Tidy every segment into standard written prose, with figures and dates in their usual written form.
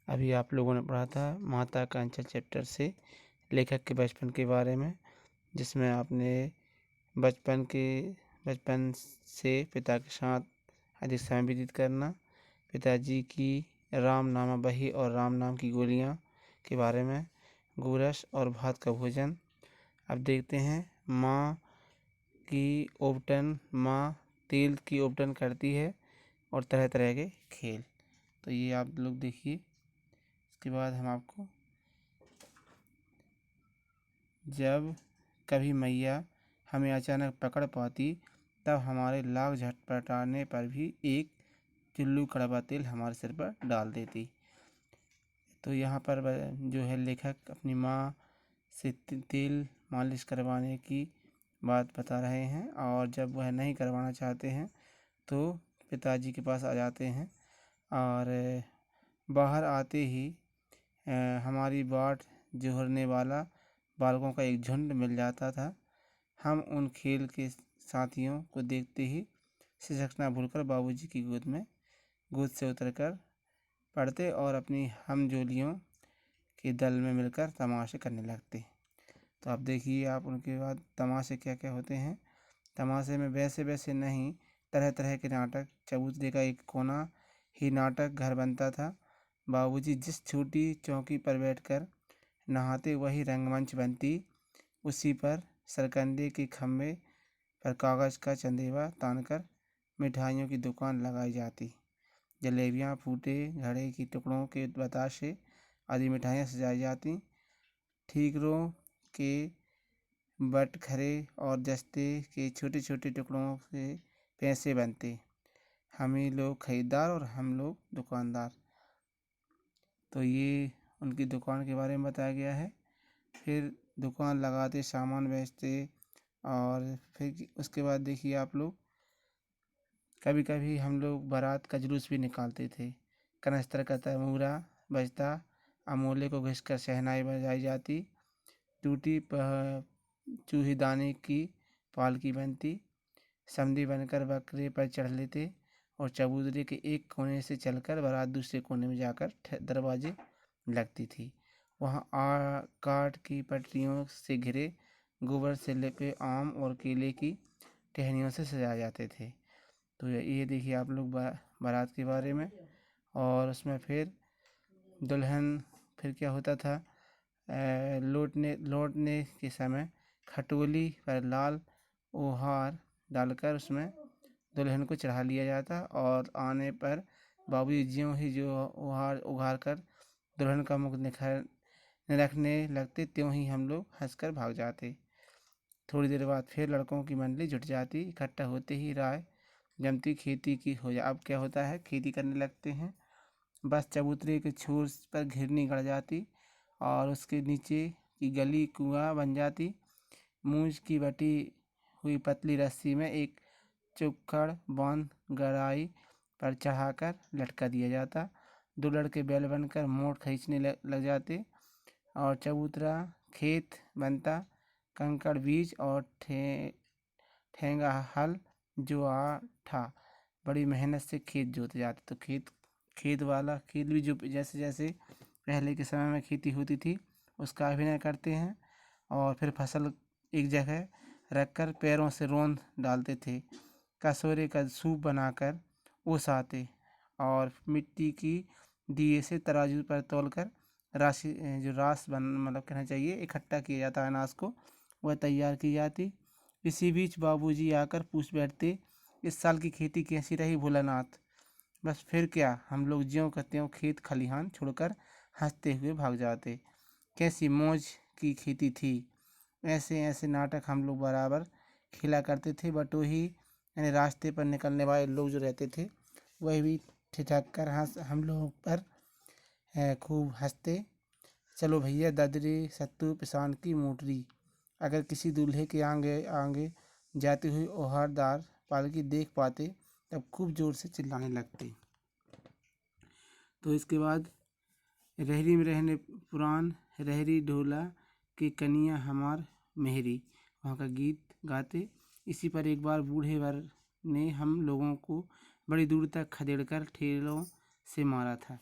अभी आप लोगों ने पढ़ा था माता का अंचल चैप्टर से लेखक के बचपन के बारे में, जिसमें आपने बचपन से पिता के साथ अधिक समय व्यतीत करना, पिताजी की राम नामा बही और राम नाम की गोलियां के बारे में, गोरस और भात का भोजन। अब देखते हैं माँ तेल की ओबटन करती है और तरह तरह के खेल। तो ये आप लोग देखिए। इसके बाद हम आपको जब कभी मैया हमें अचानक पकड़ पाती, तब हमारे लाख झटपटाने पर भी एक चुल्लू कड़वा तेल हमारे सिर पर डाल देती। तो यहाँ पर जो है लेखक अपनी माँ से तेल मालिश करवाने की बात बता रहे हैं, और जब वह नहीं करवाना चाहते हैं तो पिताजी के पास आ जाते हैं, और बाहर आते ही हमारी बाट जोहरने वाला बालकों का एक झुंड मिल जाता था। हम उन खेल के साथियों को देखते ही सिसकना भूलकर बाबूजी की गोद से उतरकर पड़ते और अपनी हमजोलियों के दल में मिलकर तमाशे करने लगते। तो आप देखिए, आप उनके बाद तमाशे क्या क्या होते हैं। तमाशे में वैसे वैसे नहीं, तरह तरह के नाटक। चबूतरे का एक कोना ही नाटक घर बनता था। बाबूजी जिस छोटी चौकी पर बैठकर नहाते वही रंगमंच बनती। उसी पर सरकंडे के खम्भे पर कागज़ का चंदेवा तानकर मिठाइयों की दुकान लगाई जाती। जलेबियाँ, फूटे घड़े की टुकड़ों के बताशे आदि मिठाइयाँ सजाई जाती। ठीकरों के बटखरे और जस्ते के छोटे छोटे टुकड़ों से पैसे बनते। हम ही लोग खरीदार और हम लोग दुकानदार। तो ये उनकी दुकान के बारे में बताया गया है। फिर दुकान लगाते, सामान बेचते, और फिर उसके बाद देखिए आप लोग, कभी कभी हम लोग बारात का जुलूस भी निकालते थे। कनस्तर का तमूरा बजता, अमोले को घिसकर शहनाई बजाई जाती, टूटी चूहीदानी की पालकी बनती, समधी बनकर बकरे पर चढ़ लेते और चबूतरे के एक कोने से चलकर बारात दूसरे कोने में जाकर दरवाजे लगती थी। वहाँ काठ की पटरियों से घिरे गोबर से लिपे आम और केले की टहनियों से सजाए जाते थे। तो ये देखिए आप लोग बारात के बारे में। और उसमें फिर दुल्हन, फिर क्या होता था, लौटने के समय खटोली पर लाल ओहार डालकर उसमें दुल्हन को चढ़ा लिया जाता, और आने पर बाबूजी ज्यों ही जो ओहार उघार कर दुल्हन का मुख निरखने लगते, त्यों ही हम लोग हंसकर भाग जाते। थोड़ी देर बाद फिर लड़कों की मंडली जुट जाती। इकट्ठा होते ही राय जमती, खेती की हो जा। अब क्या होता है, खेती करने लगते हैं। बस चबूतरे के छोर पर घिरनी गड़ जाती और उसके नीचे की गली कुआं बन जाती। मूंज की बटी हुई पतली रस्सी में एक चुक्कड़ बांध गहराई पर चढ़ाकर लटका दिया जाता। दो लड़के बैल बनकर मोट खींचने लग जाते और चबूतरा खेत बनता। कंकड़ बीज और ठेंगा हल जुआठा बड़ी मेहनत से खेत जोते जाते। तो खेत भी जो जैसे जैसे पहले के समय में खेती होती थी उसका अभिनय करते हैं, और फिर फसल एक जगह रखकर पैरों से रोंद डालते थे। कसोरे का सूप बनाकर ओसाते और मिट्टी की दिए से तराजू पर तौलकर राशि जो रास बन मतलब कहना चाहिए इकट्ठा किया जाता है अनाज को, वह तैयार की जाती। इसी बीच बाबूजी आकर पूछ बैठते, इस साल की खेती कैसी रही भोलानाथ। बस फिर क्या, हम लोग ज्यों का त्यों खेत खलिहान छोड़कर हंसते हुए भाग जाते। कैसी मौज की खेती थी। ऐसे ऐसे नाटक हम लोग बराबर खेला करते थे। बटोही यानी रास्ते पर निकलने वाले लोग जो रहते थे वह भी ठिठक कर हम लोग पर खूब हंसते। चलो भैया ददरी सत्तू पिसान की मोटरी। अगर किसी दूल्हे के आगे आगे जाती हुई ओहारदार पालकी देख पाते तब खूब जोर से चिल्लाने लगते। तो इसके बाद रहरी में रहने पुरान रहरी ढोला के कनिया हमार मेहरी, वहाँ का गीत गाते। इसी पर एक बार बूढ़े वर ने हम लोगों को बड़ी दूर तक खदेड़कर ठेलों से मारा था।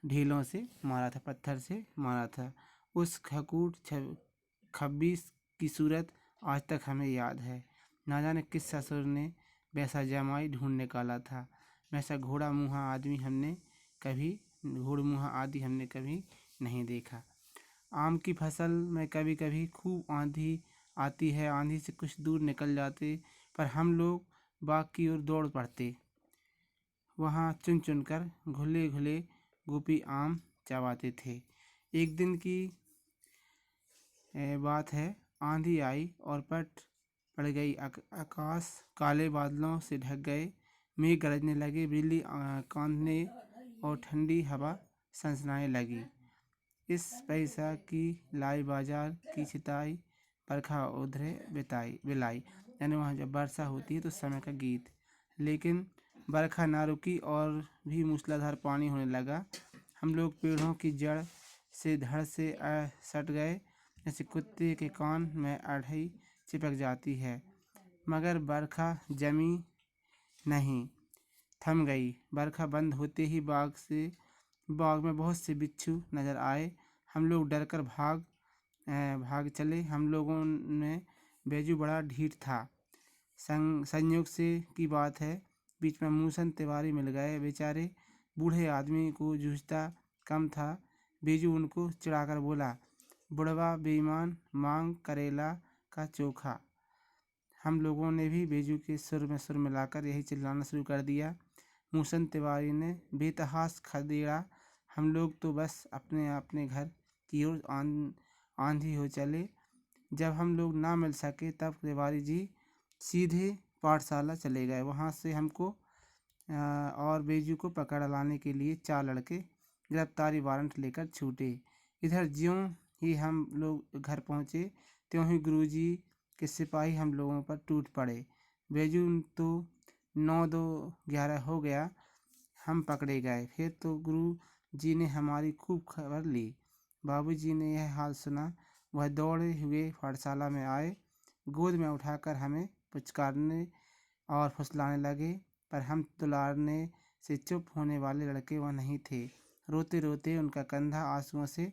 ढीलों से मारा था, पत्थर से मारा था। उस खकूट खब्बीस की सूरत आज तक हमें याद है। ना जाने किस ससुर ने वैसा जमाई ढूंढ निकाला था। वैसा घोड़ मुँहा आदि हमने कभी नहीं देखा। आम की फसल में कभी कभी खूब आंधी आती है, आंधी से कुछ दूर निकल जाते, पर हम लोग बाग की ओर दौड़ पड़ते। वहाँ चुन चुन कर घुले घुले गोपी आम चबाते थे। एक दिन की बात है, आंधी आई और पड़ गई। आकाश काले बादलों से ढक गए, मेघ गरजने लगे, बिजली कौंधने और ठंडी हवा सनसनाने लगी। इस पैसा की लाई बाजार की छिताई, बरखा उधरे बिलाई, यानी वहाँ जब वर्षा होती है तो उस समय का गीत। लेकिन बरखा ना रुकी और भी मूसलाधार पानी होने लगा। हम लोग पेड़ों की जड़ से धड़ से सट गए, जैसे कुत्ते के कान में अढ़ई चिपक जाती है। मगर बरखा जमी नहीं, थम गई। बरखा बंद होते ही बाग में बहुत से बिच्छू नजर आए। हम लोग डर कर भाग चले। हम लोगों में बैजू बड़ा ढीठ था। संयोग से की बात है, बीच में मूसन तिवारी मिल गए। बेचारे बूढ़े आदमी को जूझता कम था। बेजू उनको चिढ़ाकर बोला, बुढ़वा बेईमान, मांग करेला का चोखा। हम लोगों ने भी बेजू के सुर में सुर मिलाकर यही चिल्लाना शुरू कर दिया। मूसन तिवारी ने बेतहास खदेड़ा। हम लोग तो बस अपने अपने घर की ओर आंधी हो चले। जब हम लोग ना मिल सके तब तिवारी जी सीधे पाठशाला चले गए। वहाँ से हमको और बेजू को पकड़ लाने के लिए 4 लड़के गिरफ्तारी वारंट लेकर छूटे। इधर ज्यों ही हम लोग घर पहुँचे, त्यों ही गुरुजी के सिपाही हम लोगों पर टूट पड़े। बेजू तो 9-2-11 हो गया, हम पकड़े गए। फिर तो गुरु जी ने हमारी खूब खबर ली। बाबूजी ने यह हाल सुना, वह दौड़े हुए पाठशाला में आए, गोद में उठाकर हमें पुचकारने और फुसलाने लगे। पर हम दुलारने से चुप होने वाले लड़के वह नहीं थे। रोते रोते उनका कंधा आंसुओं से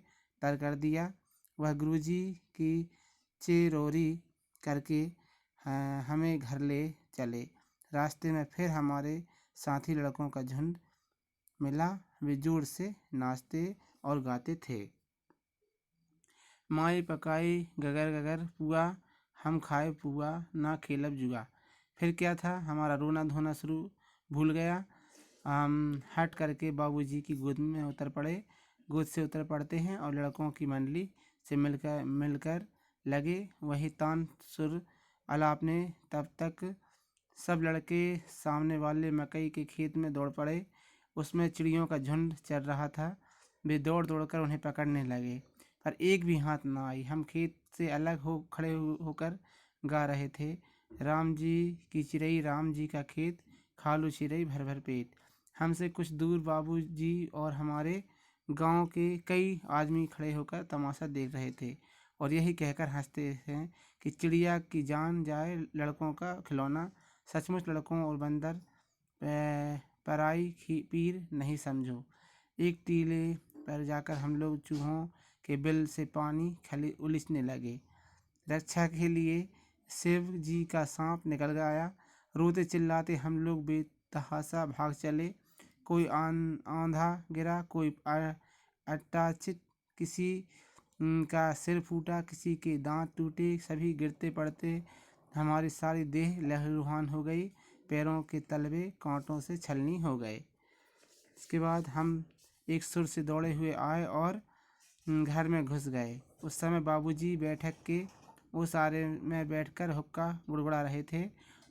तर कर दिया। वह गुरुजी की चिरौरी करके हमें घर ले चले। रास्ते में फिर हमारे साथी लड़कों का झुंड मिला। वे जोर से नाचते और गाते थे, माई पकाई गगर गगर पुआ, हम खाए पुआ, ना खेलब जुआ। फिर क्या था, हमारा रोना धोना शुरू भूल गया। हम हट करके बाबूजी की गोद में उतर पड़े। गोद से उतर पड़ते हैं और लड़कों की मंडली से मिलकर लगे वही तान सुर अलापने। तब तक सब लड़के सामने वाले मकई के खेत में दौड़ पड़े। उसमें चिड़ियों का झुंड चल रहा था। वे दौड़ दौड़ कर उन्हें पकड़ने लगे, पर एक भी हाथ ना आई। हम खेत से अलग खड़े होकर गा रहे थे, राम जी की चिरई, राम जी का खेत, खा लो चिरई भर भर पेट। हमसे कुछ दूर बाबूजी और हमारे गांव के कई आदमी खड़े होकर तमाशा देख रहे थे और यही कहकर हंसते हैं कि चिड़िया की जान जाए, लड़कों का खिलौना। सचमुच लड़कों और बंदर पराई पीर नहीं समझो। एक टीले पर जाकर हम लोग चूहों के बिल से पानी उलिचने लगे। रक्षा के लिए शिव जी का सांप निकल गया। रोते चिल्लाते हम लोग बेतहाशा भाग चले। कोई आंधा गिरा, कोई अट्टाचित, किसी का सिर फूटा, किसी के दांत टूटे। सभी गिरते पड़ते हमारी सारी देह लहूलुहान हो गई, पैरों के तलवे कांटों से छलनी हो गए। इसके बाद हम एक सुर से दौड़े हुए आए और घर में घुस गए। उस समय बाबूजी बैठक के उस आरे में बैठकर हुक्का गुड़गुड़ा रहे थे।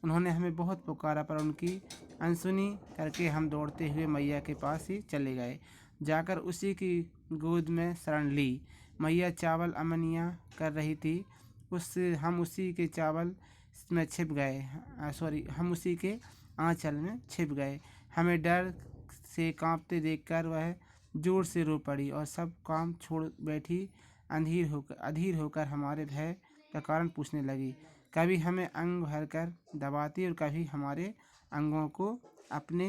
उन्होंने हमें बहुत पुकारा, पर उनकी अनसुनी करके हम दौड़ते हुए मैया के पास ही चले गए। जाकर उसी की गोद में शरण ली। मैया चावल अमनिया कर रही थी। हम उसी के चावल में छिप गए, हम उसी के आंचल में छिप गए। हमें डर से कांपते देखकर वह जोर से रो पड़ी और सब काम छोड़ बैठी। अधीर होकर हमारे भय का कारण पूछने लगी। कभी हमें अंग भर कर दबाती और कभी हमारे अंगों को अपने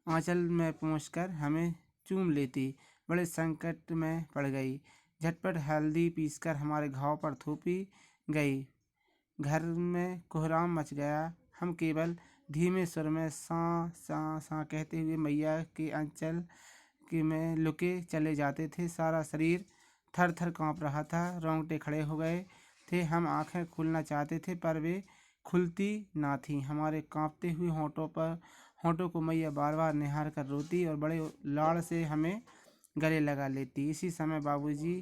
आंचल में पहुंचकर हमें चूम लेती। बड़े संकट में पड़ गई। झटपट हल्दी पीसकर हमारे घाव पर थोपी गई। घर में कोहराम मच गया। हम केवल धीमे सुर में सा सा सा कहते हुए मैया के आंचल के में लुके चले जाते थे। सारा शरीर थर थर काँप रहा था। रोंगटे खड़े हो गए थे। हम आंखें खोलना चाहते थे पर वे खुलती ना थीं। हमारे कांपते हुए होंठों को मैया बार बार निहार कर रोती और बड़े लाड़ से हमें गले लगा लेती। इसी समय बाबूजी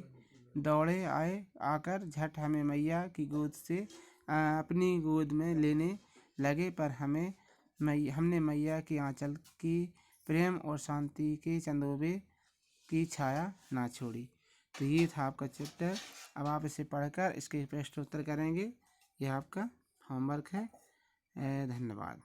दौड़े आकर झट हमें मैया की गोद से अपनी गोद में लेने लगे। पर हमने मैया के आंचल की प्रेम और शांति के चंदोबे की छाया ना छोड़ी। तो ये था आपका चैप्टर। अब आप इसे पढ़कर इसके प्रश्नोत्तर करेंगे। यह आपका होमवर्क है। धन्यवाद।